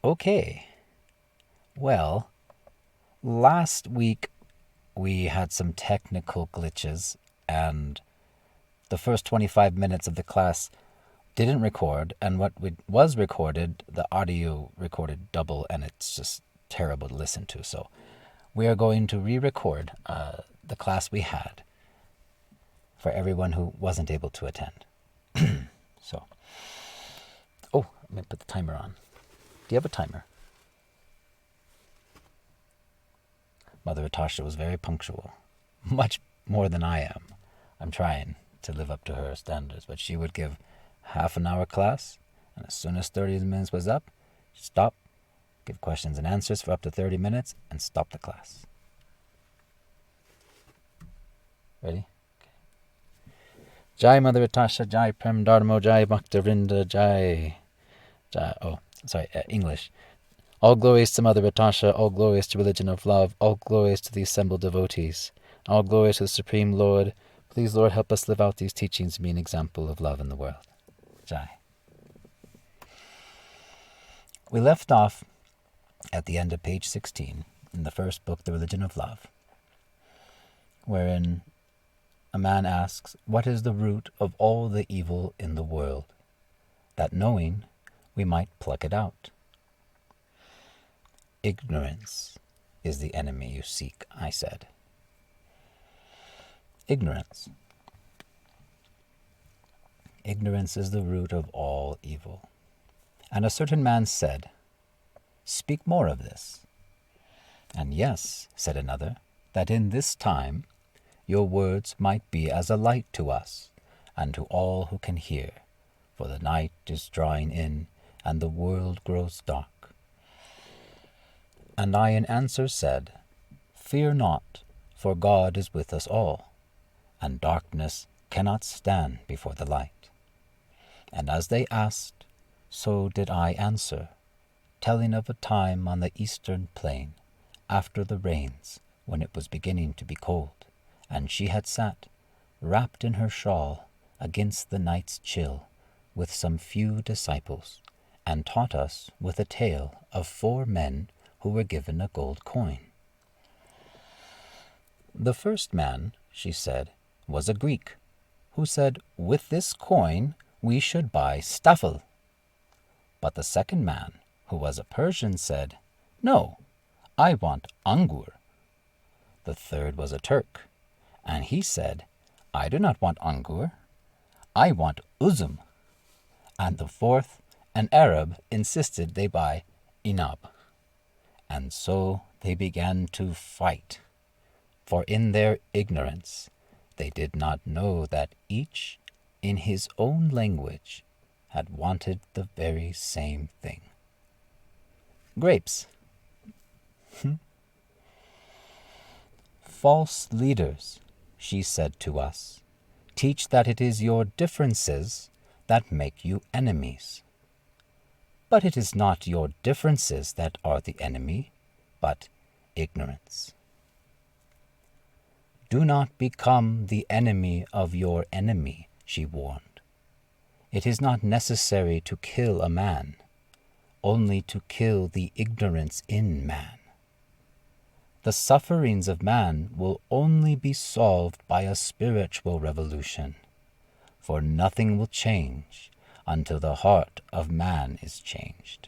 Okay. Well, last week we had some technical glitches, and the first 25 minutes of the class didn't record, and what was recorded, the audio recorded double, and it's just terrible to listen to. So we are going to re-record the class we had for everyone who wasn't able to attend. So, let me put the timer on. Do you have a timer? Mother Atasha was very punctual, much more than I am. I'm trying to live up to her standards, but she would give half an hour class, and as soon as 30 minutes was up, stop, give questions and answers for up to 30 minutes, and stop the class. Ready? Okay. Jai Mother Atasha, Jai Prem Dharmo, Jai Bhaktivinoda, Jai. English. All glories to Mother Atasha, all glories to religion of love, all glories to the assembled devotees, all glories to the Supreme Lord. Please, Lord, help us live out these teachings and be an example of love in the world. Jai. We left off at the end of page 16 in the first book, The Religion of Love, wherein a man asks, what is the root of all the evil in the world? That knowing, we might pluck it out. Ignorance is the enemy you seek, I said. Ignorance. Ignorance is the root of all evil. And a certain man said, speak more of this. And yes, said another, that in this time your words might be as a light to us, and to all who can hear, for the night is drawing in, and the world grows dark. And I in answer said, fear not, for God is with us all, and darkness cannot stand before the light. And as they asked, so did I answer, telling of a time on the eastern plain, after the rains, when it was beginning to be cold, and she had sat, wrapped in her shawl, against the night's chill, with some few disciples, and taught us with a tale of 4 men who were given a gold coin. The first man, she said, was a Greek, who said, with this coin we should buy staffel. But the second man, who was a Persian, said, no, I want angur. The third was a Turk, and he said, I do not want angur, I want uzum. And the fourth, an Arab, insisted they buy inab. And so they began to fight, for in their ignorance they did not know that each, in his own language, had wanted the very same thing. Grapes. False leaders, she said to us, teach that it is your differences that make you enemies. But it is not your differences that are the enemy, but ignorance. Do not become the enemy of your enemy, she warned. It is not necessary to kill a man, only to kill the ignorance in man. The sufferings of man will only be solved by a spiritual revolution, for nothing will change until the heart of man is changed.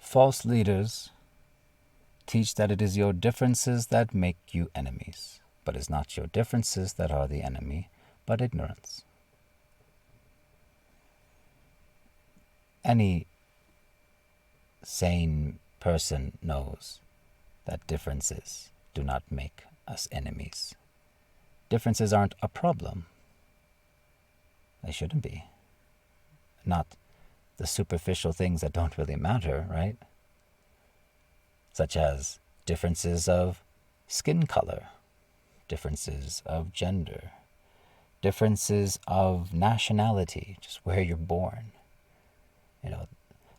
False leaders teach that it is your differences that make you enemies, but it is not your differences that are the enemy, but ignorance. Any sane person knows that differences do not make us enemies. Differences aren't a problem. They shouldn't be. Not the superficial things that don't really matter, right? Such as differences of skin color, differences of gender, differences of nationality, just where you're born,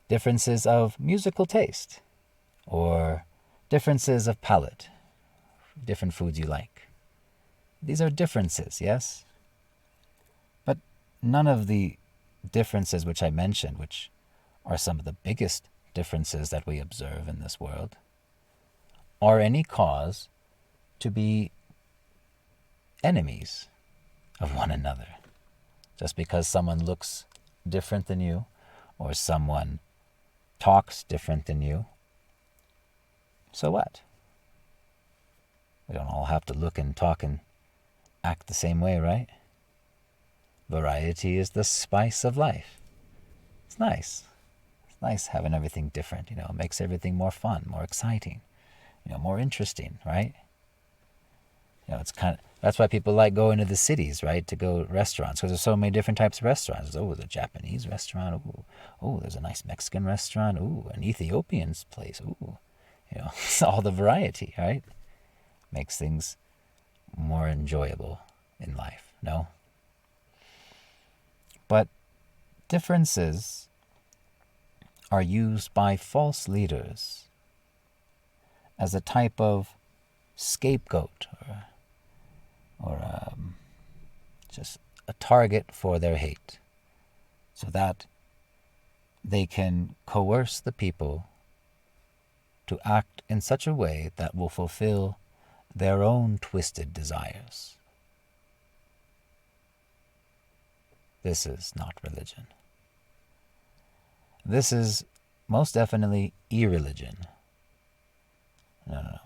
differences of musical taste, or differences of palate, different foods you like. These are differences, yes? But none of the differences which I mentioned, which are some of the biggest differences that we observe in this world, are any cause to be enemies of one another. Just because someone looks different than you, or someone talks different than you, so what? We don't all have to look and talk and act the same way, right? Variety is the spice of life. It's nice. It's nice having everything different, It makes everything more fun, more exciting, more interesting, right? That's why people like going to the cities, right? To go to restaurants, because there's so many different types of restaurants. Oh, there's a Japanese restaurant. Oh, there's a nice Mexican restaurant. Ooh, an Ethiopian place. Ooh, it's all the variety, right? Makes things more enjoyable in life, no? But differences are used by false leaders as a type of scapegoat or just a target for their hate, so that they can coerce the people to act in such a way that will fulfill their own twisted desires. This is not religion. This is most definitely irreligion. No.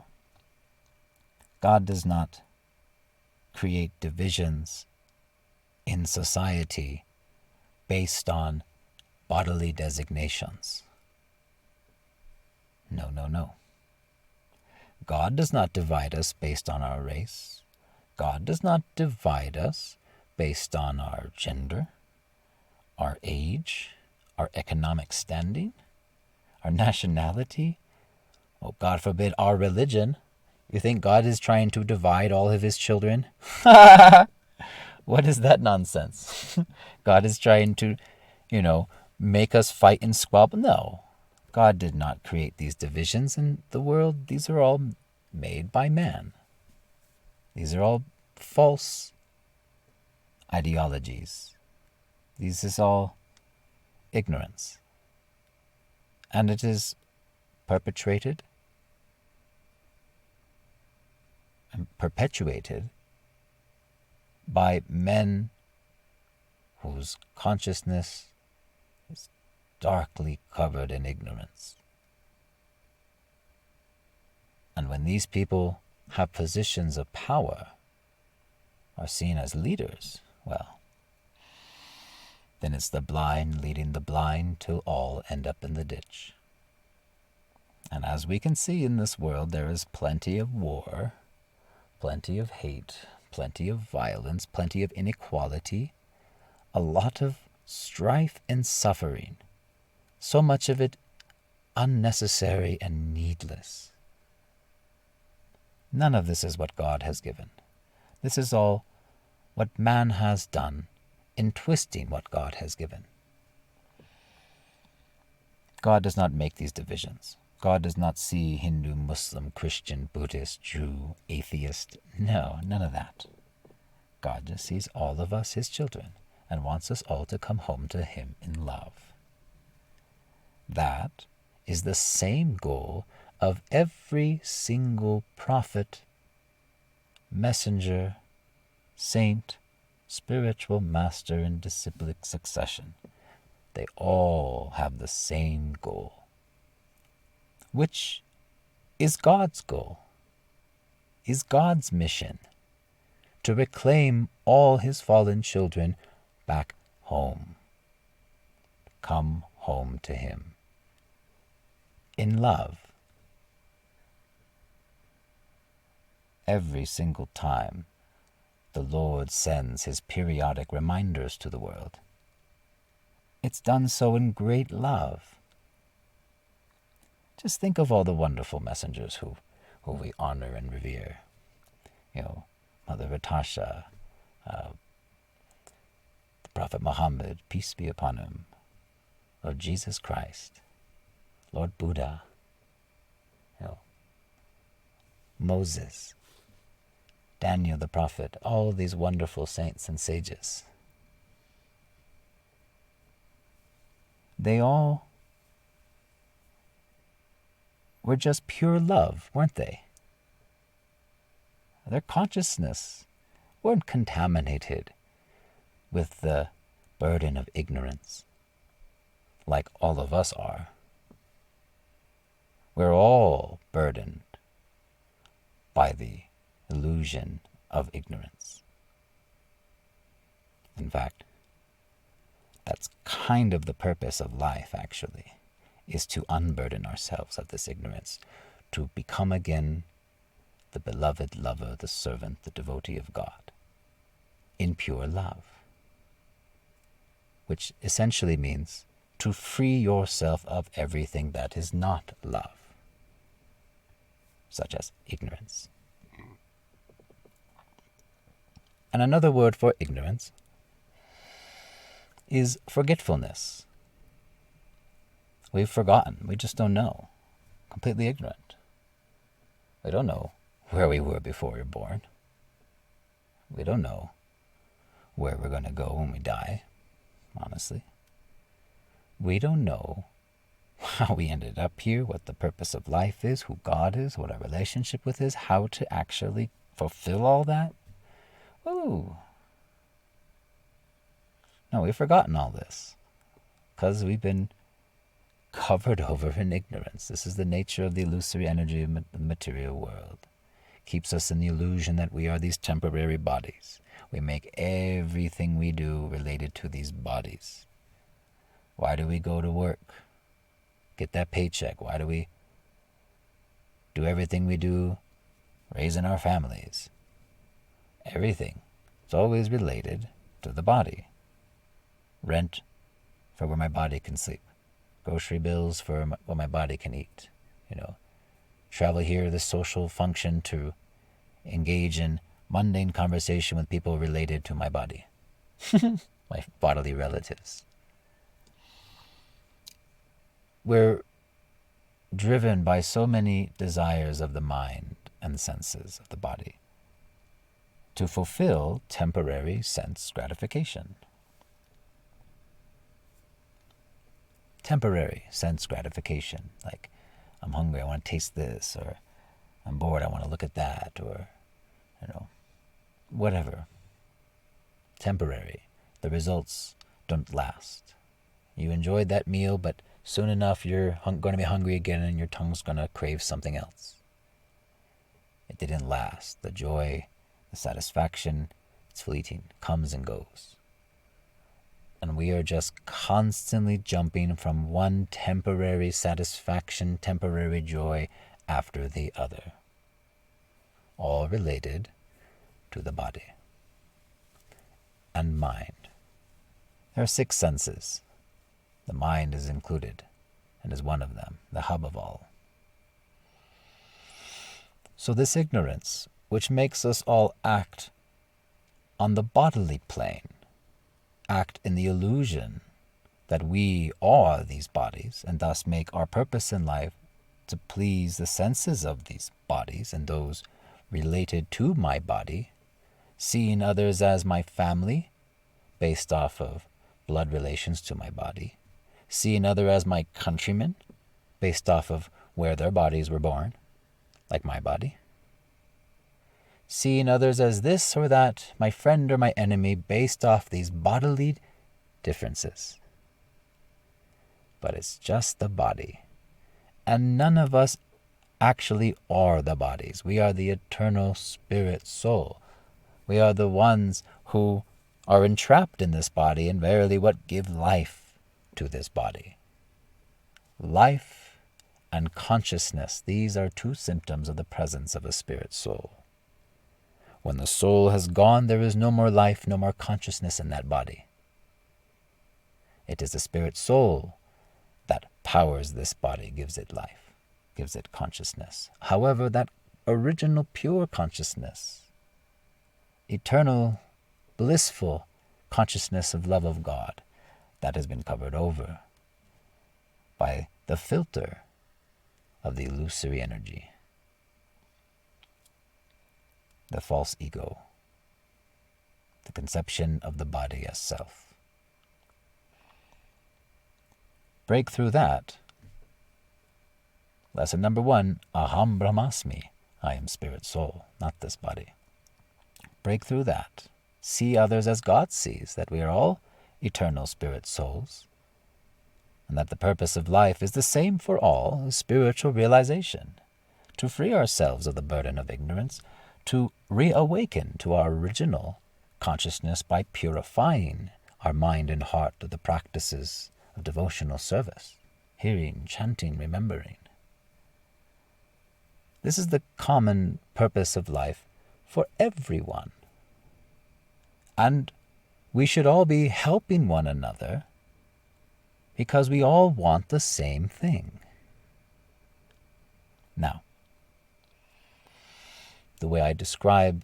God does not create divisions in society based on bodily designations. No. God does not divide us based on our race. God does not divide us based on our gender, our age, our economic standing, our nationality. Oh, God forbid, our religion. You think God is trying to divide all of his children? What is that nonsense? God is trying to, make us fight and squabble? No. God did not create these divisions in the world. These are all made by man. These are all false ideologies. This is all ignorance. And it is perpetrated and perpetuated by men whose consciousness is darkly covered in ignorance. And when these people have positions of power, are seen as leaders, well, then it's the blind leading the blind till all end up in the ditch. And as we can see in this world, there is plenty of war, plenty of hate, plenty of violence, plenty of inequality, a lot of strife and suffering, so much of it unnecessary and needless. None of this is what God has given. This is all what man has done in twisting what God has given. God does not make these divisions. God does not see Hindu, Muslim, Christian, Buddhist, Jew, atheist. No, none of that. God just sees all of us, his children, and wants us all to come home to him in love. That is the same goal of every single prophet, messenger, saint, spiritual master in disciplic succession. They all have the same goal, which is God's goal, is God's mission, to reclaim all his fallen children back home. Come home to him in love. Every single time the Lord sends his periodic reminders to the world, it's done so in great love. Just think of all the wonderful messengers who we honor and revere. Mother Natasha, the Prophet Muhammad, peace be upon him, Lord Jesus Christ, Lord Buddha, Moses, Daniel the prophet, all these wonderful saints and sages. They all were just pure love, weren't they? Their consciousness weren't contaminated with the burden of ignorance like all of us are. We're all burdened by the illusion of ignorance. In fact, that's kind of the purpose of life, actually, is to unburden ourselves of this ignorance, to become again the beloved lover, the servant, the devotee of God, in pure love, which essentially means to free yourself of everything that is not love, such as ignorance. And another word for ignorance is forgetfulness. We've forgotten. We just don't know. Completely ignorant. We don't know where we were before we were born. We don't know where we're going to go when we die, honestly. We don't know how we ended up here, what the purpose of life is, who God is, what our relationship with is, how to actually fulfill all that. Ooh. No, we've forgotten all this because we've been covered over in ignorance. This is the nature of the illusory energy of the material world. Keeps us in the illusion that we are these temporary bodies. We make everything we do related to these bodies. Why do we go to work? Get that paycheck. Why do we do everything we do raising our families? Everything. It's always related to the body. Rent for where my body can sleep. Grocery bills for what my body can eat. Travel here, this social function to engage in mundane conversation with people related to my body. My bodily relatives. We're driven by so many desires of the mind and senses of the body to fulfill temporary sense gratification. Temporary sense gratification, like I'm hungry, I want to taste this, or I'm bored, I want to look at that, or, whatever. Temporary. The results don't last. You enjoyed that meal, but soon enough you're going to be hungry again and your tongue's going to crave something else. It didn't last. The joy, the satisfaction, it's fleeting, comes and goes. And we are just constantly jumping from one temporary satisfaction, temporary joy after the other. All related to the body and mind. There are 6 senses. The mind is included and is one of them, the hub of all. So this ignorance, which makes us all act on the bodily plane, act in the illusion that we are these bodies, and thus make our purpose in life to please the senses of these bodies and those related to my body, seeing others as my family based off of blood relations to my body, seeing others as my countrymen based off of where their bodies were born, like my body, seeing others as this or that, my friend or my enemy, based off these bodily differences. But it's just the body. And none of us actually are the bodies. We are the eternal spirit soul. We are the ones who are entrapped in this body and verily what give life to this body. Life and consciousness, these are 2 symptoms of the presence of a spirit soul. When the soul has gone, there is no more life, no more consciousness in that body. It is the spirit soul that powers this body, gives it life, gives it consciousness. However, that original pure consciousness, eternal, blissful consciousness of love of God, that has been covered over by the filter of the illusory energy. the false ego, the conception of the body as self. Break through that. Lesson number 1, Aham Brahmasmi. I am spirit soul, not this body. Break through that. See others as God sees, that we are all eternal spirit souls, and that the purpose of life is the same for all, spiritual realization, to free ourselves of the burden of ignorance, to reawaken to our original consciousness by purifying our mind and heart to the practices of devotional service, hearing, chanting, remembering. This is the common purpose of life for everyone. And we should all be helping one another because we all want the same thing. Now, the way I describe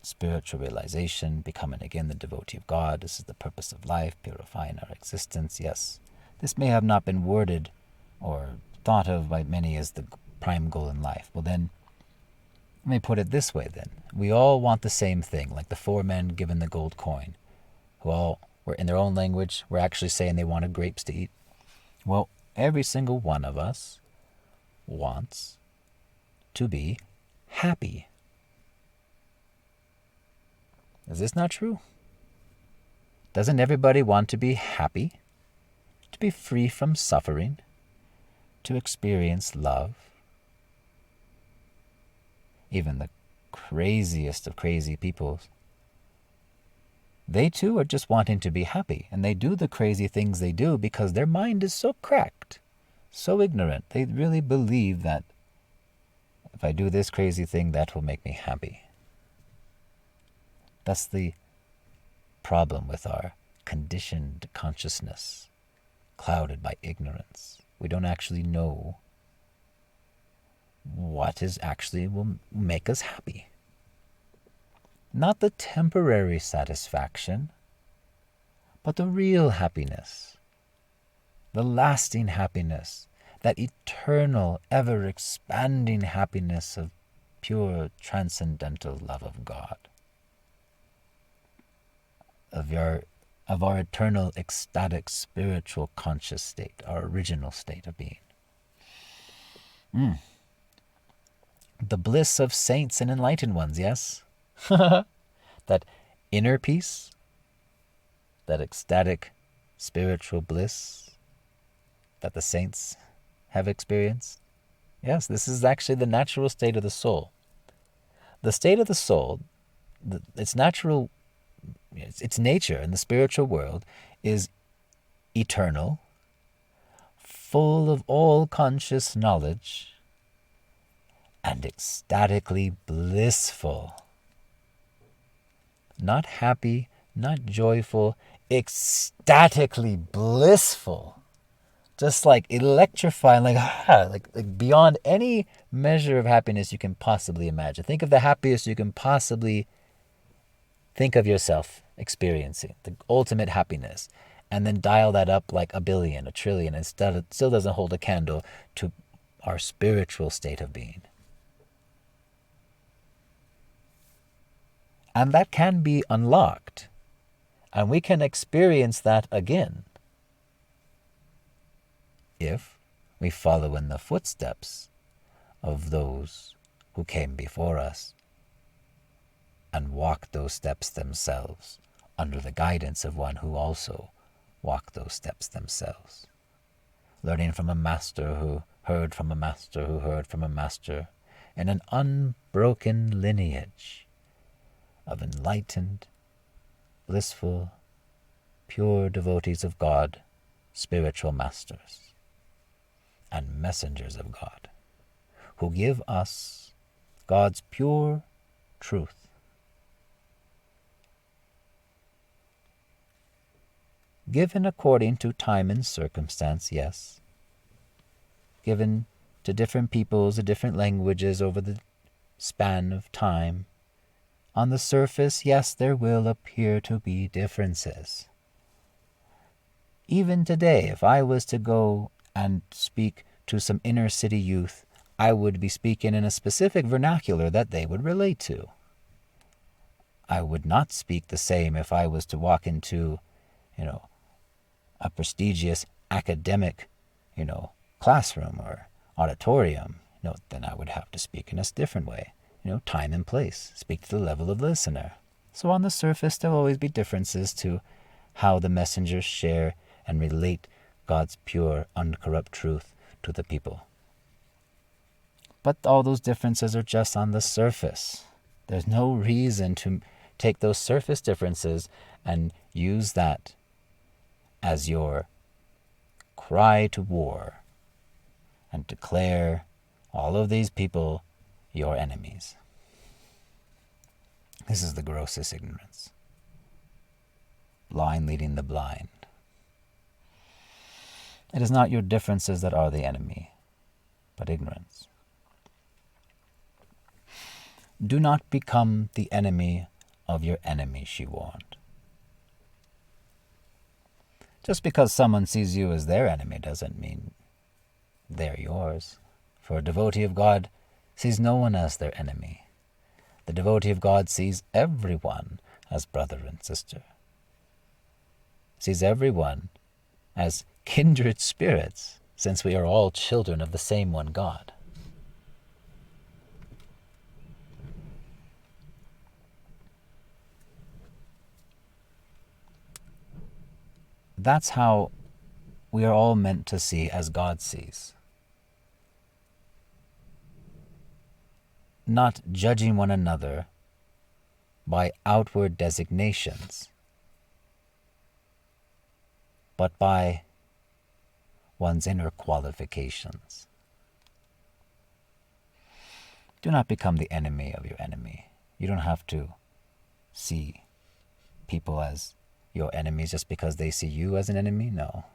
spiritual realization, becoming again the devotee of God, this is the purpose of life, purifying our existence, yes. This may have not been worded or thought of by many as the prime goal in life. Well then, let me put it this way then. We all want the same thing, like the 4 men given the gold coin, who all were in their own language, were actually saying they wanted grapes to eat. Well, every single one of us wants to be happy. Is this not true? Doesn't everybody want to be happy? To be free from suffering? To experience love? Even the craziest of crazy people, they too are just wanting to be happy, and they do the crazy things they do because their mind is so cracked, so ignorant. They really believe that if I do this crazy thing, that will make me happy. That's the problem with our conditioned consciousness, clouded by ignorance. We don't actually know what is actually will make us happy. Not the temporary satisfaction, but the real happiness, the lasting happiness, that eternal, ever-expanding happiness of pure, transcendental love of God, of our eternal, ecstatic, spiritual, conscious state, our original state of being. The bliss of saints and enlightened ones, yes? That inner peace, that ecstatic spiritual bliss that the saints have experienced. Yes, this is actually the natural state of the soul. The state of the soul, its natural, its nature in the spiritual world is eternal, full of all conscious knowledge, and ecstatically blissful. Not happy, not joyful, ecstatically blissful. Just like electrifying, like beyond any measure of happiness you can possibly imagine. Think of the happiest you can possibly think of yourself experiencing, the ultimate happiness, and then dial that up like a billion, a trillion, and it still doesn't hold a candle to our spiritual state of being. And that can be unlocked, and we can experience that again if we follow in the footsteps of those who came before us and walk those steps themselves under the guidance of one who also walked those steps themselves, learning from a master who heard from a master who heard from a master in an unbroken lineage of enlightened, blissful, pure devotees of God, spiritual masters, and messengers of God, who give us God's pure truth. Given according to time and circumstance, yes. Given to different peoples, different languages over the span of time. On the surface, yes, there will appear to be differences. Even today, if I was to go and speak to some inner city youth, I would be speaking in a specific vernacular that they would relate to. I would not speak the same if I was to walk into, a prestigious academic, classroom or auditorium. Then I would have to speak in a different way. Time and place. Speak to the level of the listener. So on the surface, there will always be differences to how the messengers share and relate God's pure, uncorrupt truth to the people. But all those differences are just on the surface. There's no reason to take those surface differences and use that as your cry to war and declare all of these people your enemies. This is the grossest ignorance. Blind leading the blind. It is not your differences that are the enemy, but ignorance. Do not become the enemy of your enemy, she warned. Just because someone sees you as their enemy doesn't mean they're yours. For a devotee of God sees no one as their enemy. The devotee of God sees everyone as brother and sister. Sees everyone as kindred spirits, since we are all children of the same one God. That's how we are all meant to see as God sees. Not judging one another by outward designations, but by one's inner qualifications. Do not become the enemy of your enemy. You don't have to see people as your enemies just because they see you as an enemy. No.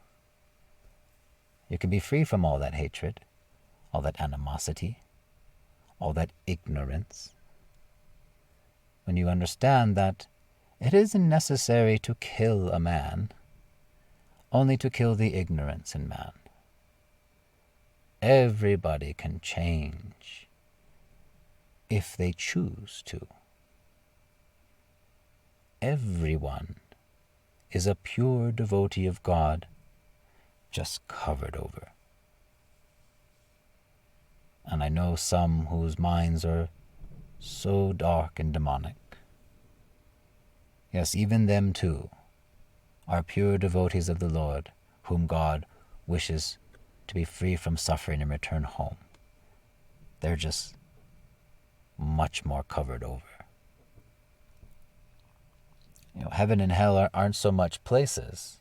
You can be free from all that hatred, all that animosity, all that ignorance, when you understand that it isn't necessary to kill a man, only to kill the ignorance in man. Everybody can change if they choose to. Everyone is a pure devotee of God, just covered over. And I know some whose minds are so dark and demonic. Yes, even them too are pure devotees of the Lord, whom God wishes to be free from suffering and return home. They're just much more covered over. Heaven and hell aren't so much places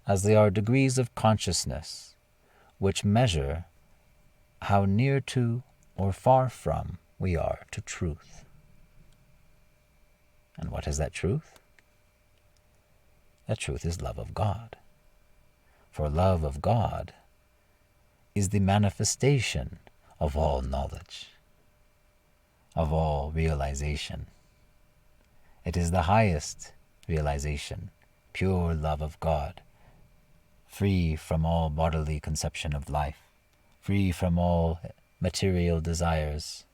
as they are degrees of consciousness which measure how near to or far from we are to truth. And what is that truth? That truth is love of God. For love of God is the manifestation of all knowledge, of all realization. It is the highest realization, pure love of God, free from all bodily conception of life, free from all material desires,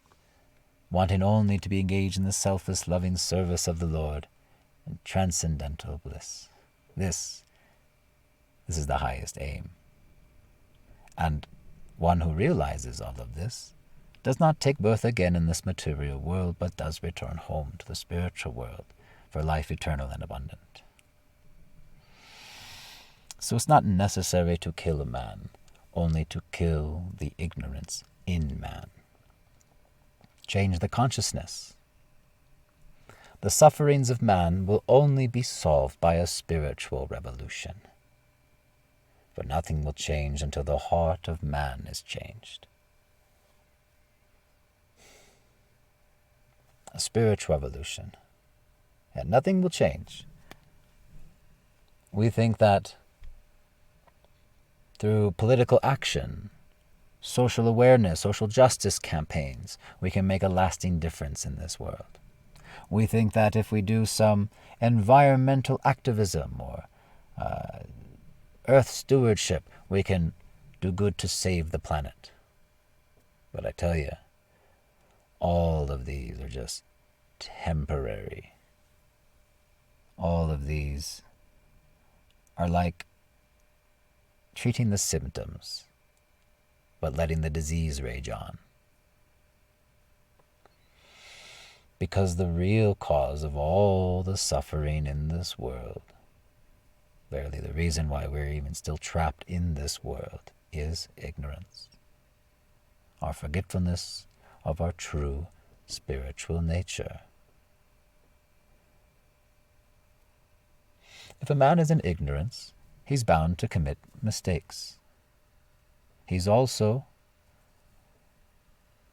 wanting only to be engaged in the selfless loving service of the Lord and transcendental bliss. This is the highest aim. And one who realizes all of this does not take birth again in this material world, but does return home to the spiritual world for life eternal and abundant. So it's not necessary to kill a man, only to kill the ignorance in man. Change the consciousness. The sufferings of man will only be solved by a spiritual revolution. For nothing will change until the heart of man is changed. A spiritual revolution. And nothing will change. We think that through political action, social awareness, social justice campaigns, we can make a lasting difference in this world. We think that if we do some environmental activism or earth stewardship, we can do good to save the planet. But I tell you, all of these are just temporary all of these are like treating the symptoms, but letting the disease rage on. Because the real cause of all the suffering in this world, verily the reason why we're even still trapped in this world, is ignorance. Our forgetfulness of our true spiritual nature. If a man is in ignorance, he's bound to commit mistakes. He's also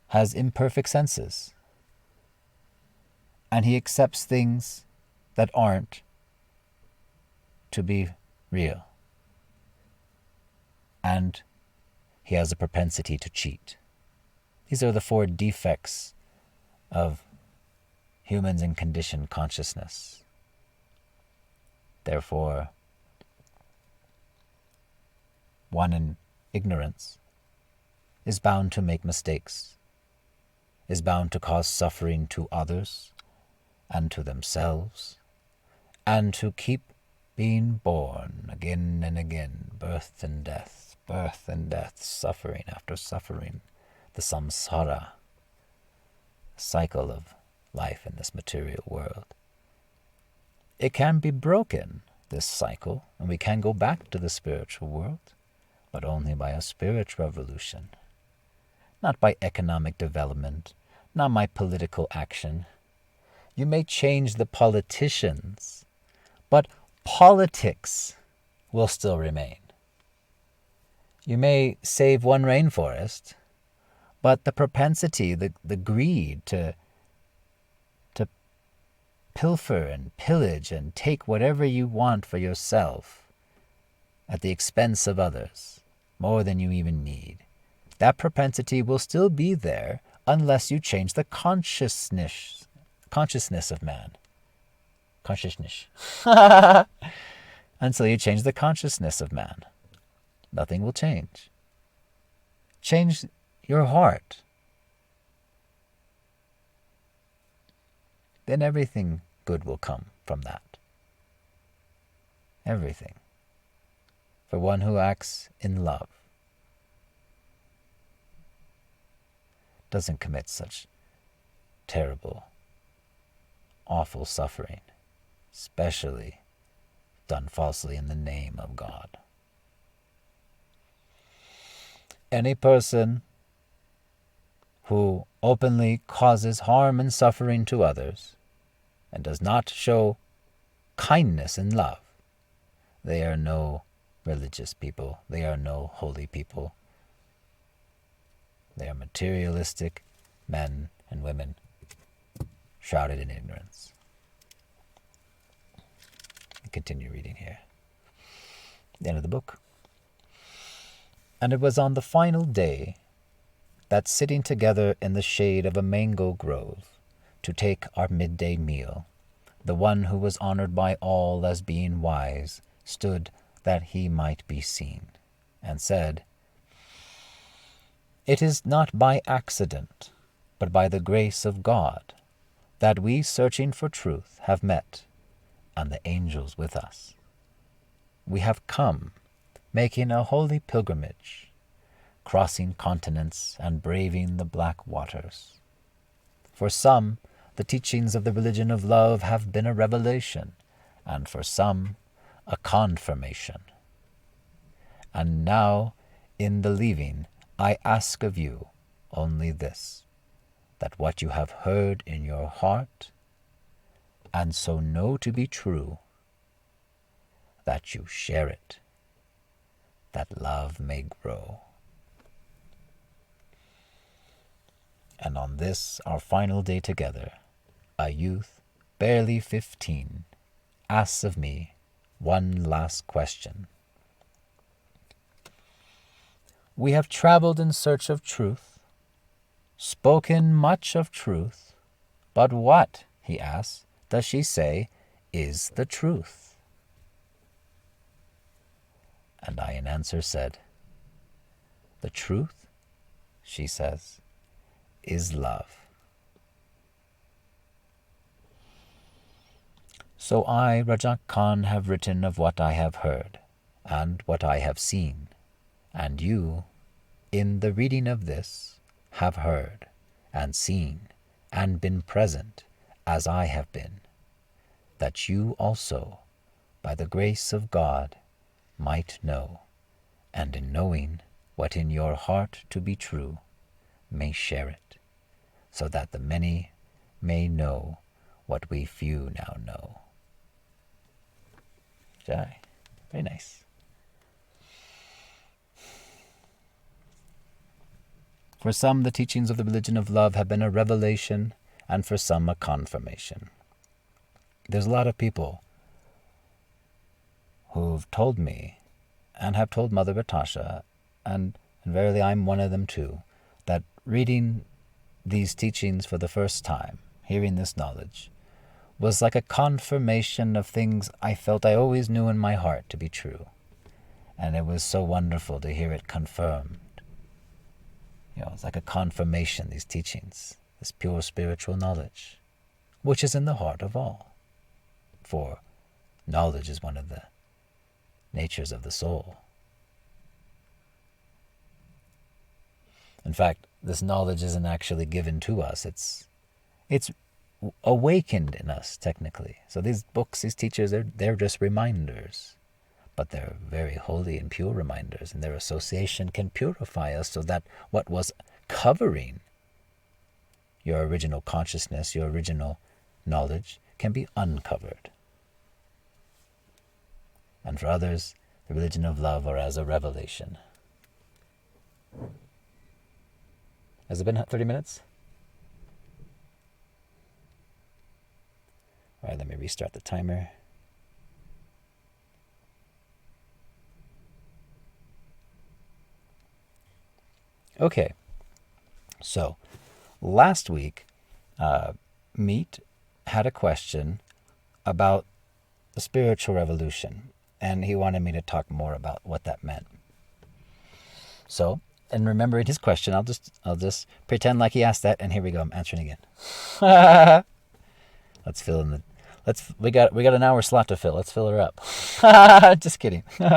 has imperfect senses. And he accepts things that aren't to be real. And he has a propensity to cheat. These are the 4 defects of humans in conditioned consciousness. Therefore, one in ignorance is bound to make mistakes, is bound to cause suffering to others and to themselves, and to keep being born again and again, birth and death, suffering after suffering, the samsara, cycle of life in this material world. It can be broken, this cycle, and we can go back to the spiritual world, but only by a spiritual revolution, not by economic development, not by political action. You may change the politicians, but politics will still remain. You may save one rainforest, but the propensity, the greed to pilfer and pillage and take whatever you want for yourself at the expense of others, more than you even need, that propensity will still be there unless you change the consciousness of man. Consciousness. Until you change the consciousness of man, nothing will change. Change your heart. Then everything good will come from that. Everything. For one who acts in love doesn't commit such terrible, awful suffering, especially done falsely in the name of God. Any person who openly causes harm and suffering to others and does not show kindness and love, they are no religious people. They are no holy people. They are materialistic men and women shrouded in ignorance. Continue reading here. The end of the book. And it was on the final day that, sitting together in the shade of a mango grove to take our midday meal, the one who was honored by all as being wise stood that he might be seen, and said, "It is not by accident, but by the grace of God, that we, searching for truth, have met, and the angels with us. We have come, making a holy pilgrimage, crossing continents and braving the black waters. For some, the teachings of the religion of love have been a revelation, and for some, a confirmation. And now, in the leaving, I ask of you only this, that what you have heard in your heart, and so know to be true, that you share it, that love may grow." And on this, our final day together, a youth, barely 15, asks of me one last question. "We have traveled in search of truth, spoken much of truth, but what," he asks, "does she say is the truth?" And I in answer said, "The truth," she says, "is love." So I, Rajak Khan, have written of what I have heard, and what I have seen, and you, in the reading of this, have heard, and seen, and been present, as I have been, that you also, by the grace of God, might know, and in knowing what in your heart to be true, may share it, so that the many may know what we few now know. Jai. Very nice. For some, the teachings of the religion of love have been a revelation, and for some, a confirmation. There's a lot of people who've told me, and have told Mother Batasha, and verily I'm one of them too, that reading these teachings for the first time, hearing this knowledge, was like a confirmation of things I felt I always knew in my heart to be true. And it was so wonderful to hear it confirmed. It's like a confirmation, these teachings, this pure spiritual knowledge, which is in the heart of all. For knowledge is one of the natures of the soul. In fact, this knowledge isn't actually given to us. It's awakened in us, technically. So these books, these teachers, they're just reminders. But they're very holy and pure reminders, and their association can purify us so that what was covering your original consciousness, your original knowledge, can be uncovered. And for others, the religion of love are as a revelation. Has it been 30 minutes? All right, let me restart the timer. Okay, so last week, Meet had a question about the spiritual revolution, and he wanted me to talk more about what that meant. So, in remembering his question, I'll just pretend like he asked that, and here we go. I'm answering again. Let's fill in the. We got an hour slot to fill. Let's fill her up. Just kidding. We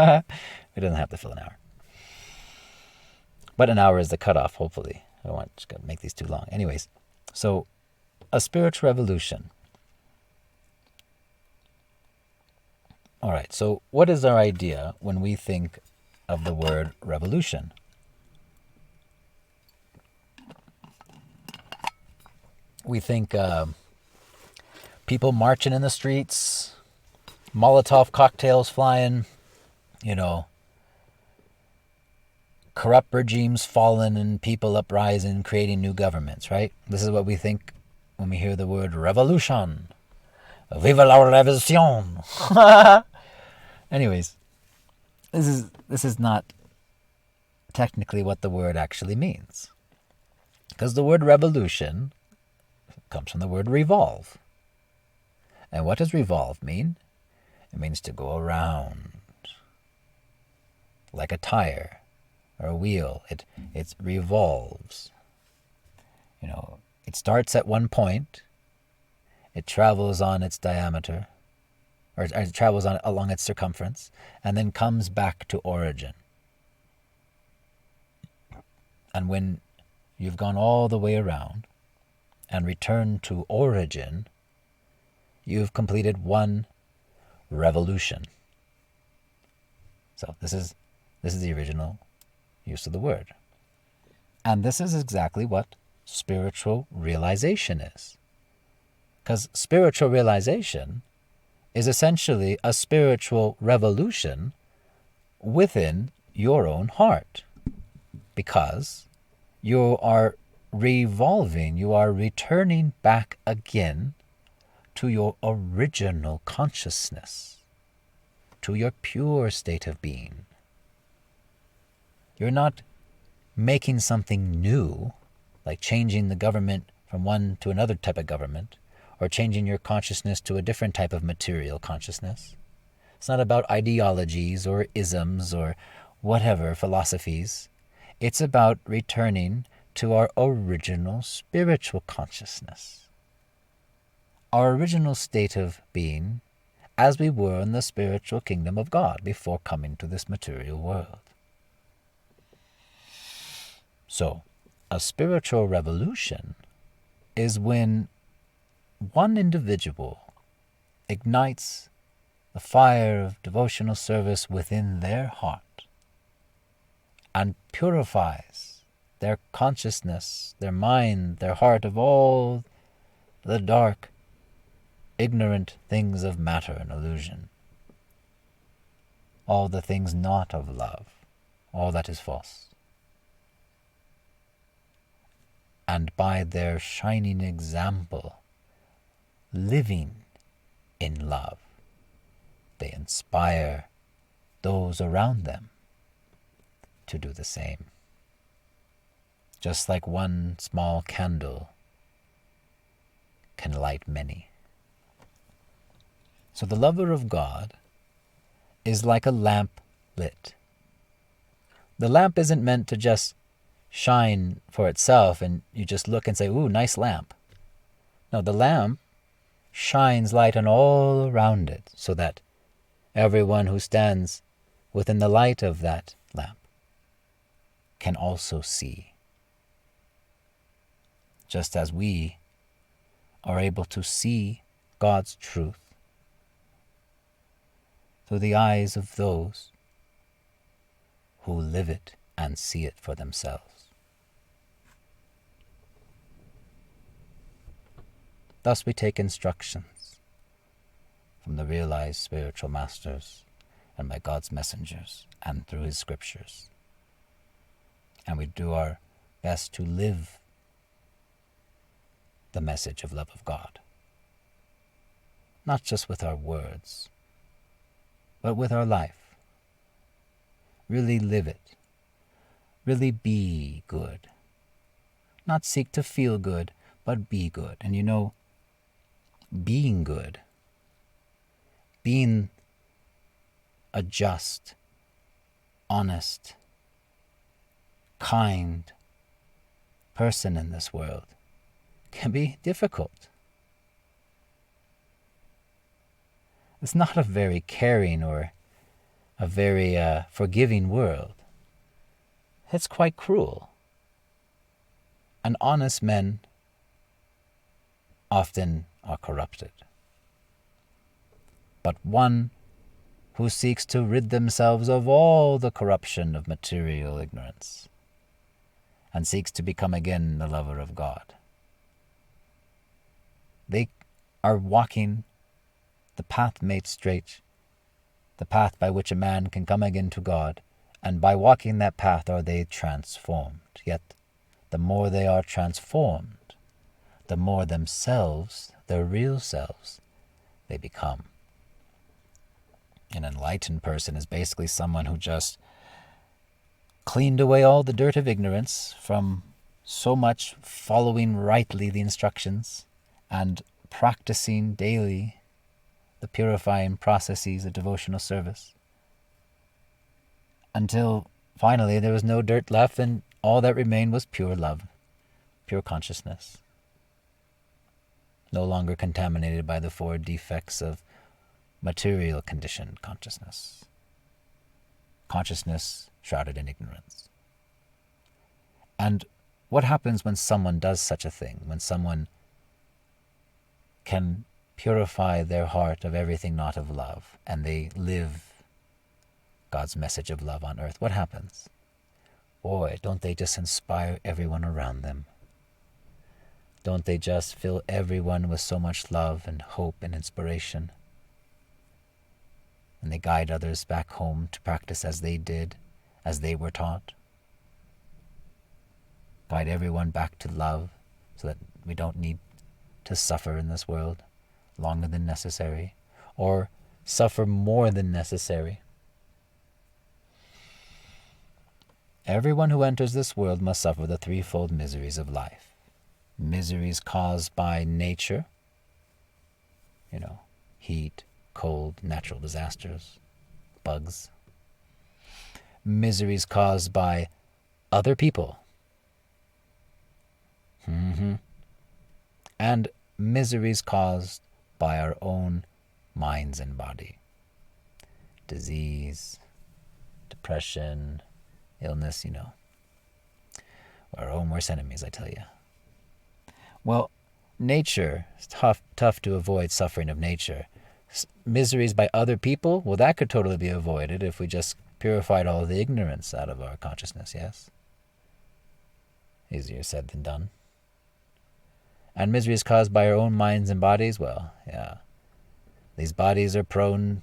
don't have to fill an hour. But an hour is the cutoff, hopefully. I don't want to make these too long. Anyways, so a spiritual revolution. All right, so what is our idea when we think of the word revolution? We think people marching in the streets, Molotov cocktails flying, corrupt regimes fallen and people uprising, creating new governments, right? This is what we think when we hear the word revolution. Vive la révolution! Anyways, this is not technically what the word actually means. Because the word revolution comes from the word revolve. And what does revolve mean? It means to go around, like a tire or a wheel. It revolves. It starts at one point. It travels on its diameter, or it travels along its circumference, and then comes back to origin. And when you've gone all the way around and returned to origin, you've completed one revolution. So this is the original use of the word. And this is exactly what spiritual realization is. Because spiritual realization is essentially a spiritual revolution within your own heart. Because you are revolving, you are returning back again to your original consciousness, to your pure state of being. You're not making something new, like changing the government from one to another type of government, or changing your consciousness to a different type of material consciousness. It's not about ideologies or isms or whatever philosophies. It's about returning to our original spiritual consciousness. Our original state of being as we were in the spiritual kingdom of God before coming to this material world. So, a spiritual revolution is when one individual ignites the fire of devotional service within their heart and purifies their consciousness, their mind, their heart of all the dark, ignorant things of matter and illusion, all the things not of love, all that is false. And by their shining example, living in love, they inspire those around them to do the same. Just like one small candle can light many. So the lover of God is like a lamp lit. The lamp isn't meant to just shine for itself and you just look and say, ooh, nice lamp. No, the lamp shines light on all around it so that everyone who stands within the light of that lamp can also see. Just as we are able to see God's truth through the eyes of those who live it and see it for themselves. Thus we take instructions from the realized spiritual masters and by God's messengers and through His scriptures. And we do our best to live the message of love of God. Not just with our words, but with our life. Really live it. Really be good. Not seek to feel good, but be good. And being good, being a just, honest, kind person in this world can be difficult. It's not a very caring or a very forgiving world. It's quite cruel. And honest men often are corrupted. But one who seeks to rid themselves of all the corruption of material ignorance and seeks to become again the lover of God, they are walking the path made straight, the path by which a man can come again to God, and by walking that path are they transformed. Yet the more they are transformed, the more themselves, their real selves, they become. An enlightened person is basically someone who just cleaned away all the dirt of ignorance from so much following rightly the instructions and practicing daily the purifying processes of devotional service, until finally there was no dirt left and all that remained was pure love, pure consciousness, no longer contaminated by the four defects of material conditioned consciousness, consciousness shrouded in ignorance. And what happens when someone does such a thing, when someone can purify their heart of everything not of love, and they live God's message of love on earth? What happens? Boy, don't they just inspire everyone around them? Don't they just fill everyone with so much love and hope and inspiration? And they guide others back home to practice as they did, as they were taught. Guide everyone back to love so that we don't need to suffer in this world longer than necessary, or suffer more than necessary. Everyone who enters this world must suffer the threefold miseries of life. Miseries caused by nature, heat, cold, natural disasters, bugs. Miseries caused by other people. And miseries caused by our own minds and body. Disease, depression, illness, We're our own worst enemies, I tell you. Well, nature, it's tough to avoid suffering of nature. Miseries by other people, well, that could totally be avoided if we just purified all the ignorance out of our consciousness, yes? Easier said than done. And miseries caused by our own minds and bodies, well, yeah. These bodies are prone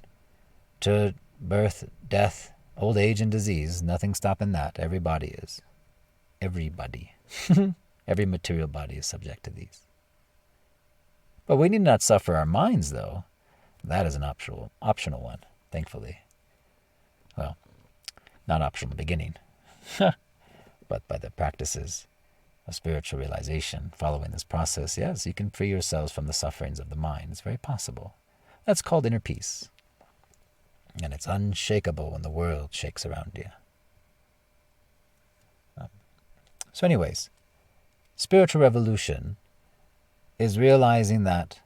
to birth, death, old age, and disease. Nothing stopping that. Every body is. Everybody. Every material body is subject to these. But we need not suffer our minds, though. That is an optional one, thankfully. Well, not optional in the beginning, but by the practices of spiritual realization, following this process, yes, you can free yourselves from the sufferings of the mind. It's very possible. That's called inner peace. And it's unshakable when the world shakes around you. So anyways, spiritual revolution is realizing that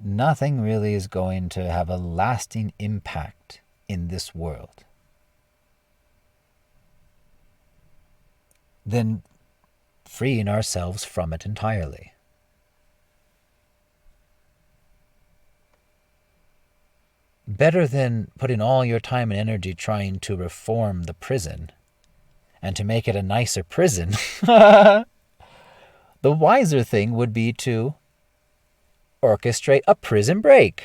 nothing really is going to have a lasting impact in this world. Then freeing ourselves from it entirely. Better than putting all your time and energy trying to reform the prison and to make it a nicer prison, the wiser thing would be to orchestrate a prison break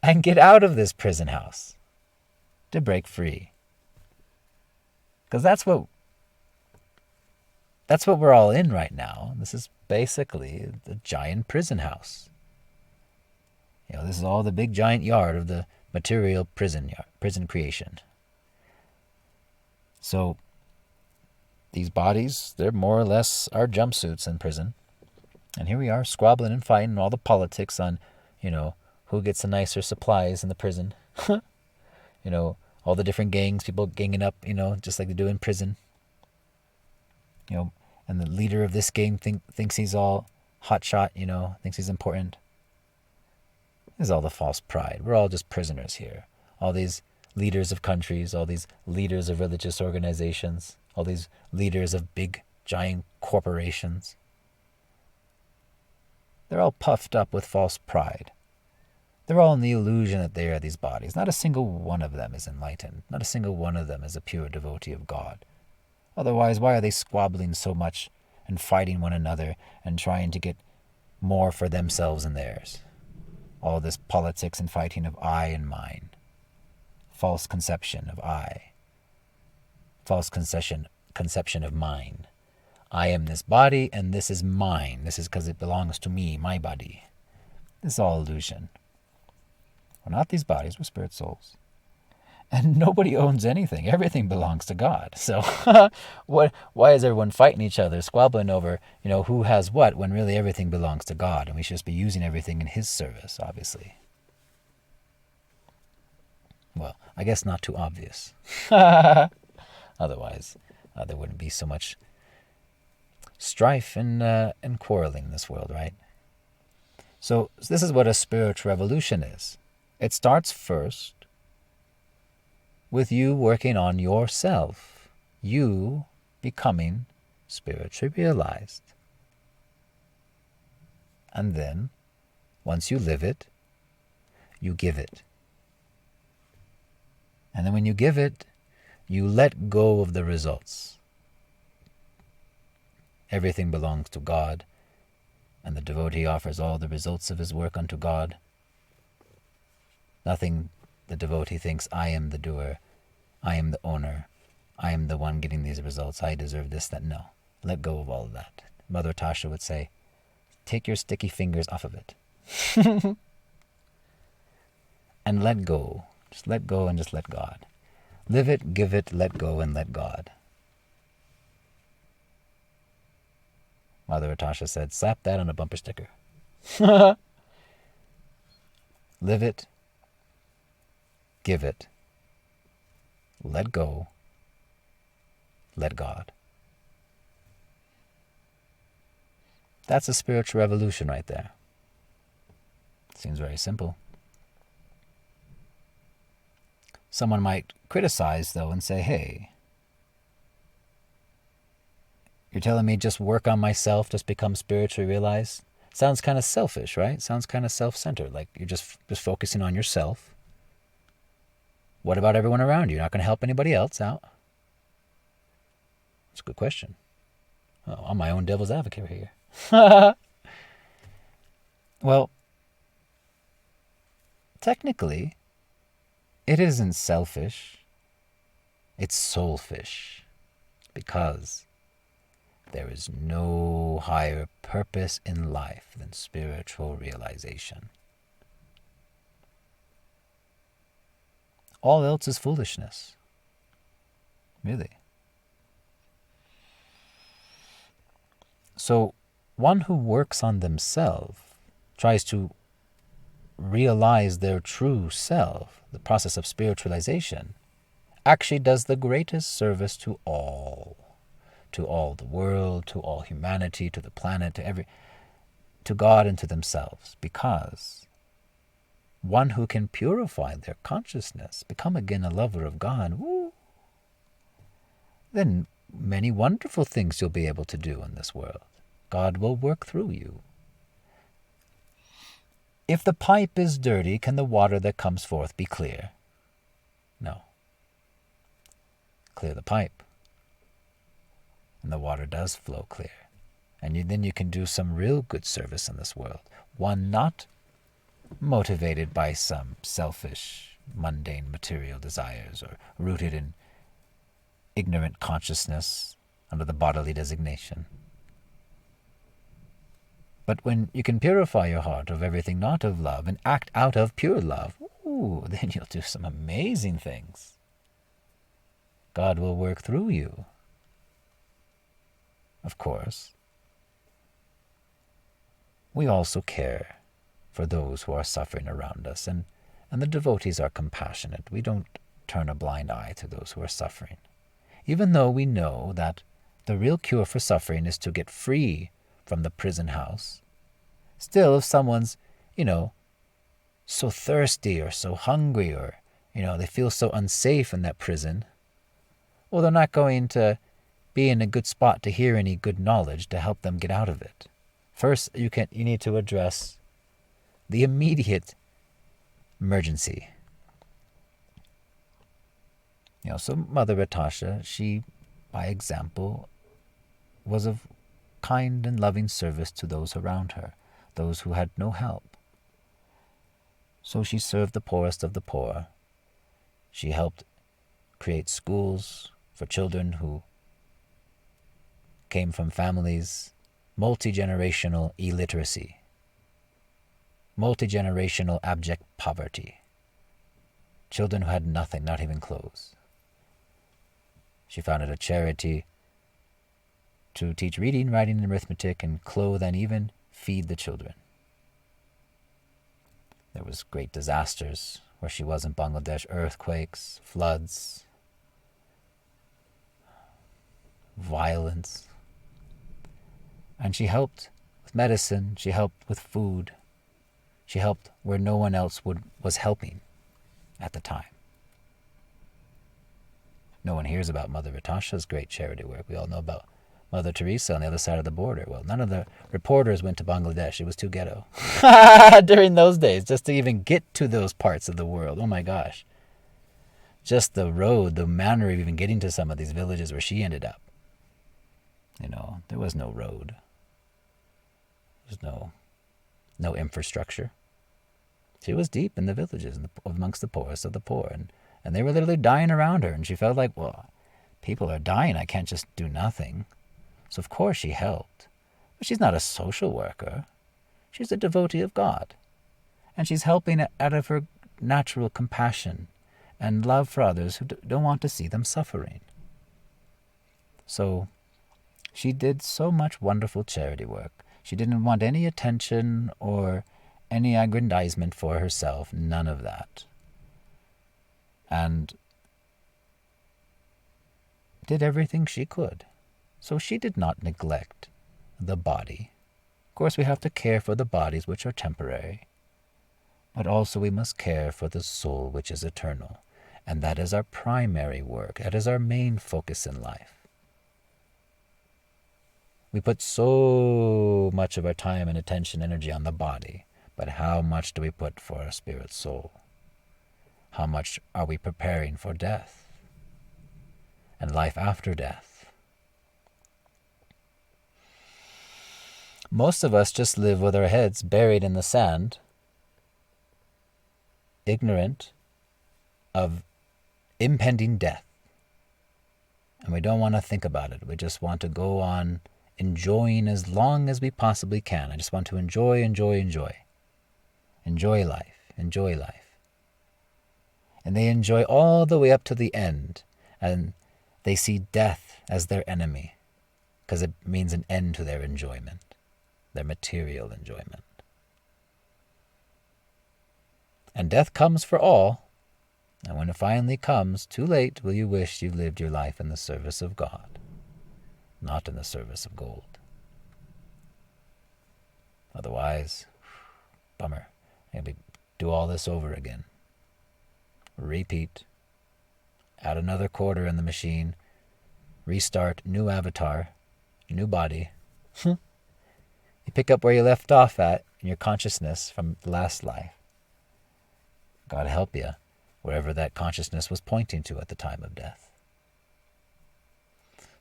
and get out of this prison house, to break free. Because that's what we're all in right now. This is basically the giant prison house. This is all the big giant yard of the material prison creation. So these bodies, they're more or less our jumpsuits in prison. And here we are squabbling and fighting all the politics on, who gets the nicer supplies in the prison. All the different gangs, people ganging up, just like they do in prison. And the leader of this gang thinks he's all hotshot, thinks he's important. This is all the false pride. We're all just prisoners here. All these leaders of countries, all these leaders of religious organizations, all these leaders of big, giant corporations. They're all puffed up with false pride. They're all in the illusion that they are these bodies. Not a single one of them is enlightened. Not a single one of them is a pure devotee of God. Otherwise, why are they squabbling so much and fighting one another and trying to get more for themselves and theirs? All this politics and fighting of I and mine. False conception of I. False conception of mine. I am this body and this is mine. This is because it belongs to me, my body. This is all illusion. We're not these bodies, we're spirit souls. And nobody owns anything. Everything belongs to God. So why is everyone fighting each other, squabbling over, who has what, when really everything belongs to God, and we should just be using everything in His service, obviously. Well, I guess not too obvious. Otherwise, there wouldn't be so much strife and quarreling in this world, right? So this is what a spiritual revolution is. It starts first with you working on yourself, you becoming spiritually realized. And then, once you live it, you give it. And then when you give it, you let go of the results. Everything belongs to God, and the devotee offers all the results of his work unto God. Nothing the devotee thinks, I am the doer, I am the owner, I am the one getting these results, I deserve this, that. No. Let go of all of that. Mother Tasha would say, take your sticky fingers off of it. And let go. Just let go and just let God. Live it, give it, let go, and let God. Mother Tasha said, slap that on a bumper sticker. Live it, give it, let go, let God. That's a spiritual revolution right there. Seems very simple. Someone might criticize, though, and say, hey, you're telling me just work on myself, just become spiritually realized? Sounds kind of selfish, right? Sounds kind of self-centered, like you're just focusing on yourself. What about everyone around you? You're not going to help anybody else out? That's a good question. Oh, I'm my own devil's advocate here. Well, technically, it isn't selfish. It's soulfish. Because there is no higher purpose in life than spiritual realization. All else is foolishness. Really. So, one who works on themselves, tries to realize their true self, the process of spiritualization, actually does the greatest service to all the world, to all humanity, to the planet, to God and to themselves, because one who can purify their consciousness, become again a lover of God, then many wonderful things you'll be able to do in this world. God will work through you. If the pipe is dirty, can the water that comes forth be clear? No. Clear the pipe, and the water does flow clear. And then you can do some real good service in this world. One not motivated by some selfish, mundane material desires or rooted in ignorant consciousness under the bodily designation. But when you can purify your heart of everything not of love and act out of pure love, then you'll do some amazing things. God will work through you. Of course, we also care for those who are suffering around us, and the devotees are compassionate. We don't turn a blind eye to those who are suffering. Even though we know that the real cure for suffering is to get free from the prison house, still if someone's, so thirsty or so hungry or, they feel so unsafe in that prison, well, they're not going to be in a good spot to hear any good knowledge to help them get out of it. First, you need to address the immediate emergency. So Mother Natasha, she, by example, was of kind and loving service to those around her, those who had no help. So she served the poorest of the poor. She helped create schools for children who came from families, multi-generational illiteracy, multi-generational abject poverty, children who had nothing, not even clothes. She founded a charity to teach reading, writing, and arithmetic, and clothe and even feed the children. There was great disasters where she was in Bangladesh, earthquakes, floods, violence. And she helped with medicine, she helped with food, she helped where no one else was helping at the time. No one hears about Mother Natasha's great charity work. We all know about Mother Teresa on the other side of the border. Well, none of the reporters went to Bangladesh. It was too ghetto during those days, just to even get to those parts of the world. Oh my gosh. Just the road, the manner of even getting to some of these villages where she ended up. There was no road. There was no infrastructure. She was deep in the villages, amongst the poorest of the poor, and they were literally dying around her, and she felt like, well, people are dying, I can't just do nothing. So of course she helped. But she's not a social worker. She's a devotee of God. And she's helping out of her natural compassion and love for others who don't want to see them suffering. So she did so much wonderful charity work. She didn't want any attention or any aggrandizement for herself, none of that. And did everything she could. So she did not neglect the body. Of course, we have to care for the bodies which are temporary, but also we must care for the soul which is eternal. And that is our primary work. That is our main focus in life. We put so much of our time and attention, energy on the body, but how much do we put for our spirit soul? How much are we preparing for death and life after death? Most of us just live with our heads buried in the sand, ignorant of impending death. And we don't want to think about it. We just want to go on enjoying as long as we possibly can. I just want to enjoy. Enjoy life. And they enjoy all the way up to the end. And they see death as their enemy, because it means an end to their enjoyment, their material enjoyment. And death comes for all. And when it finally comes, too late will you wish you lived your life in the service of God, not in the service of gold. Otherwise, bummer. Maybe do all this over again. Repeat. Add another quarter in the machine. Restart. New avatar. New body. You pick up where you left off at in your consciousness from the last life. God help you, wherever that consciousness was pointing to at the time of death.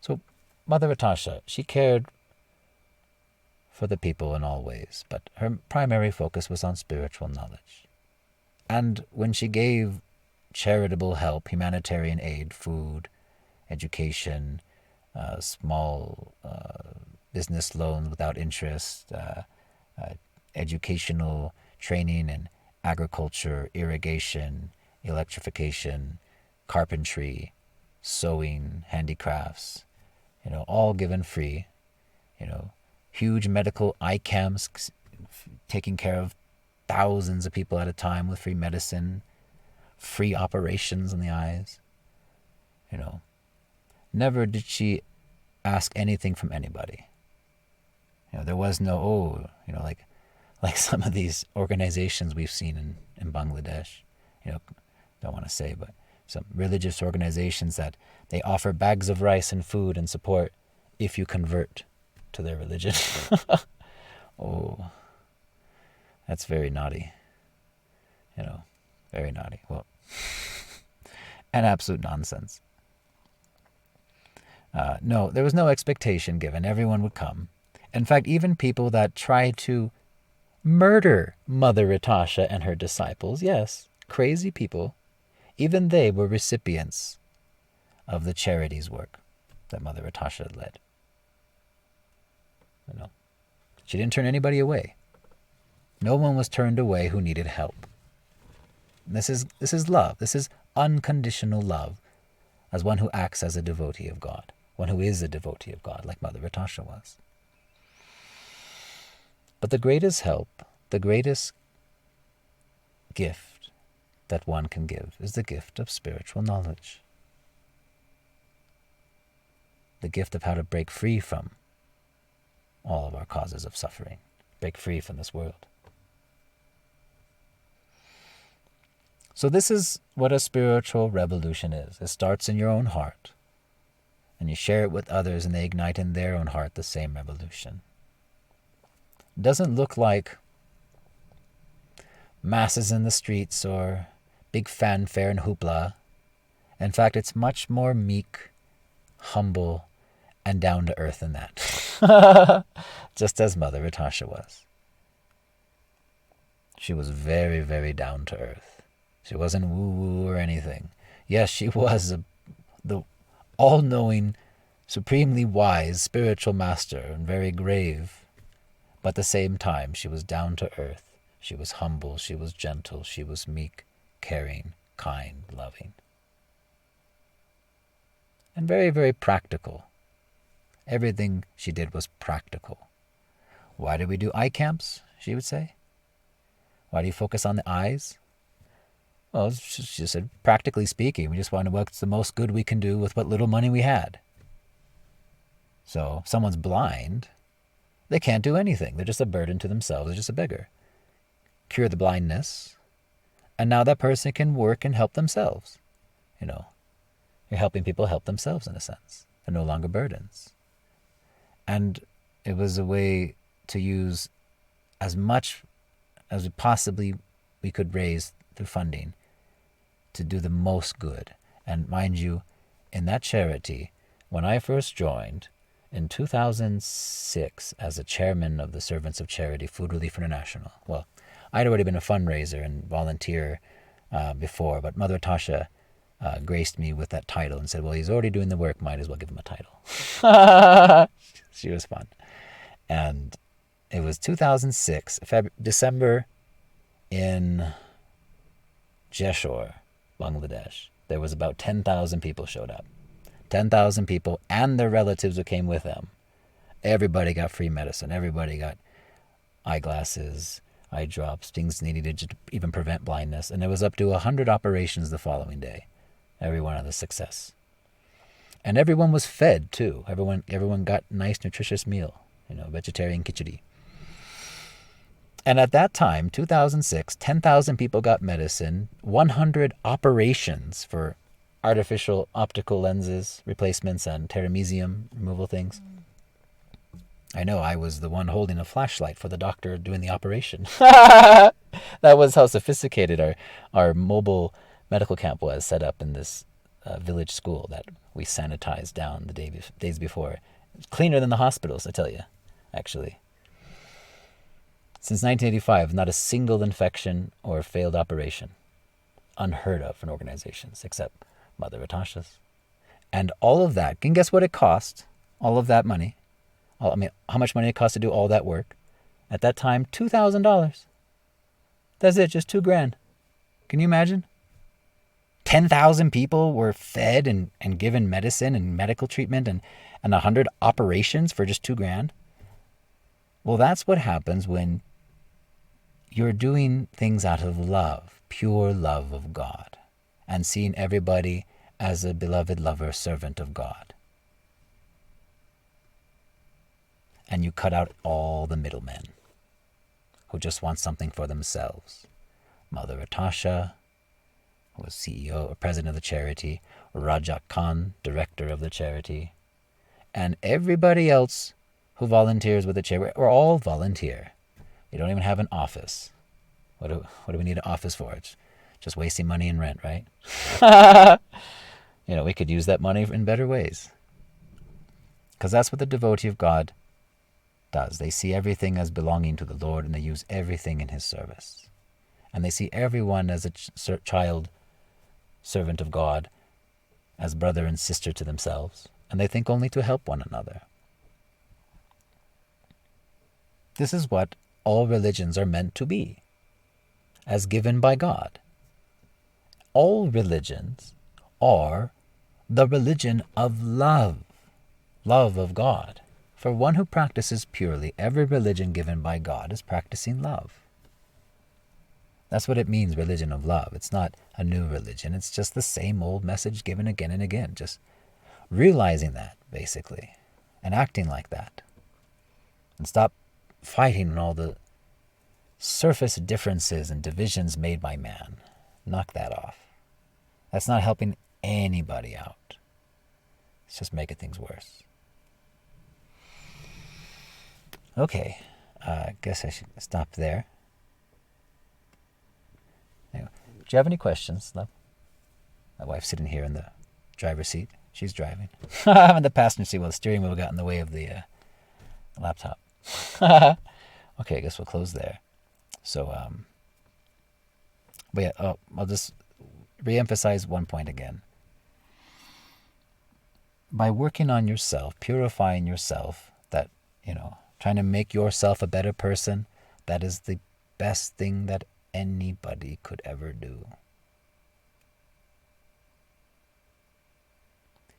So Mother Atasha, she cared for the people in all ways, but her primary focus was on spiritual knowledge. And when she gave charitable help, humanitarian aid, food, education, small business loans without interest, educational training in agriculture, irrigation, electrification, carpentry, sewing, handicrafts, all given free, huge medical eye camps, taking care of thousands of people at a time with free medicine, free operations on the eyes. Never did she ask anything from anybody. There was no, like some of these organizations we've seen in Bangladesh, don't want to say, but some religious organizations that they offer bags of rice and food and support if you convert to their religion. Oh, that's very naughty. Very naughty. Well, and absolute nonsense. No, there was no expectation given. Everyone would come. In fact, even people that tried to murder Mother Atasha and her disciples, yes, crazy people, even they were recipients of the charities work that Mother Atasha led. She didn't turn anybody away. No one was turned away who needed help. And this is love. This is unconditional love, as one who acts as a devotee of God, one who is a devotee of God, like Mother Atasha was. But the greatest help, the greatest gift that one can give is the gift of spiritual knowledge. The gift of how to break free from all of our causes of suffering, break free from this world. So this is what a spiritual revolution is. It starts in your own heart, and you share it with others, and they ignite in their own heart the same revolution. It doesn't look like masses in the streets or big fanfare and hoopla. In fact, it's much more meek, humble, and down to earth than that. Just as Mother Atasha was. She was very, very down to earth. She wasn't woo-woo or anything. Yes, she was the all-knowing, supremely wise spiritual master and very grave. But at the same time, she was down to earth. She was humble. She was gentle. She was meek, caring, kind, loving. And very, very practical. Everything she did was practical. Why do we do eye camps, she would say? Why do you focus on the eyes? Well, she said, practically speaking, we just want to what's the most good we can do with what little money we had. So if someone's blind, they can't do anything. They're just a burden to themselves. They're just a beggar. Cure the blindness, and now that person can work and help themselves. You're helping people help themselves in a sense. They're no longer burdens. And it was a way to use as much as we could raise through funding to do the most good. And mind you, in that charity, when I first joined in 2006 as a chairman of the Servants of Charity Food Relief International, well, I'd already been a fundraiser and volunteer before, but Mother Tasha graced me with that title and said, well, he's already doing the work, might as well give him a title. She was fun. And it was 2006, December, in Jeshore, Bangladesh. There was about 10,000 people showed up. 10,000 people and their relatives who came with them. Everybody got free medicine. Everybody got eyeglasses, eye drops, things needed to even prevent blindness. And there was up to 100 operations the following day. Every one of the success. And everyone was fed too. Everyone got a nice nutritious meal, vegetarian khichdi. And at that time, 2006, 10,000 people got medicine, 100 operations for artificial optical lenses replacements and teramesium removal things. I know I was the one holding a flashlight for the doctor doing the operation. That was how sophisticated our mobile medical camp was, set up in this village school that we sanitized down the days before. Cleaner than the hospitals, I tell you, actually. Since 1985, not a single infection or failed operation. Unheard of in organizations, except Mother Tasha's. And all of that, and guess what it cost? All of that money. How much money it cost to do all that work? At that time, $2,000. That's it, just $2,000. Can you imagine? 10,000 people were fed and given medicine and medical treatment and 100 operations for just $2,000. Well, that's what happens when you're doing things out of love, pure love of God, and seeing everybody as a beloved lover, servant of God. And you cut out all the middlemen who just want something for themselves. Mother Tasha was CEO or president of the charity, Rajat Khan, director of the charity, and everybody else who volunteers with the charity. We're all volunteer. We don't even have an office. What do we need an office for? It's just wasting money in rent, right? We could use that money in better ways. Because that's what the devotee of God does. They see everything as belonging to the Lord, and they use everything in His service. And they see everyone as a child, servant of God, as brother and sister to themselves, and they think only to help one another. This is what all religions are meant to be, as given by God. All religions are the religion of love of God. For one who practices purely, every religion given by God is practicing love. That's what it means, religion of love. It's not a new religion. It's just the same old message given again and again. Just realizing that, basically, and acting like that. And stop fighting all the surface differences and divisions made by man. Knock that off. That's not helping anybody out. It's just making things worse. Okay, I guess I should stop there. Anyway, do you have any questions, love? My wife's sitting here in the driver's seat. She's driving. I'm in the passenger seat while the steering wheel got in the way of the laptop. Okay, I guess we'll close there. So, but yeah, I'll just reemphasize one point again. By working on yourself, purifying yourself, trying to make yourself a better person, that is the best thing that anybody could ever do.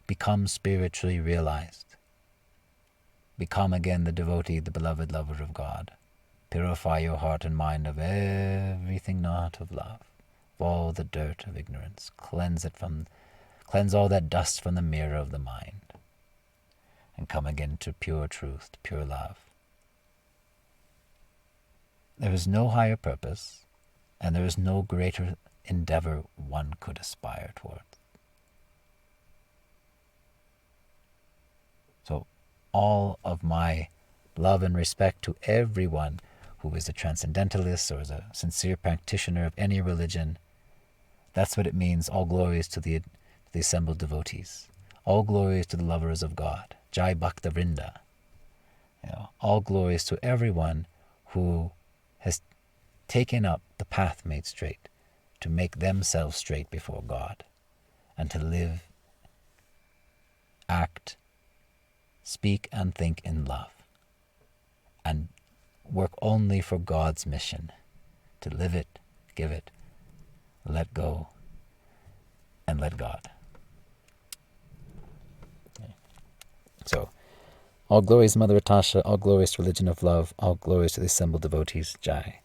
Become spiritually realized. Become again the devotee, the beloved lover of God. Purify your heart and mind of everything not of love, of all the dirt of ignorance. Cleanse all that dust from the mirror of the mind, and come again to pure truth, to pure love. There is no higher purpose, and there is no greater endeavor one could aspire toward all of my love and respect to everyone who is a transcendentalist or is a sincere practitioner of any religion. That's what it means. All glories to the assembled devotees. All glories to the lovers of God. Jai Bhakta Vrinda. All glories to everyone who has taken up the path made straight, to make themselves straight before God, and to live, act, speak, and think in love, and work only for God's mission, to live it, give it, let go, and let God. So, all glories, Mother Atasha, all glories to religion of love, all glories to the assembled devotees. Jai.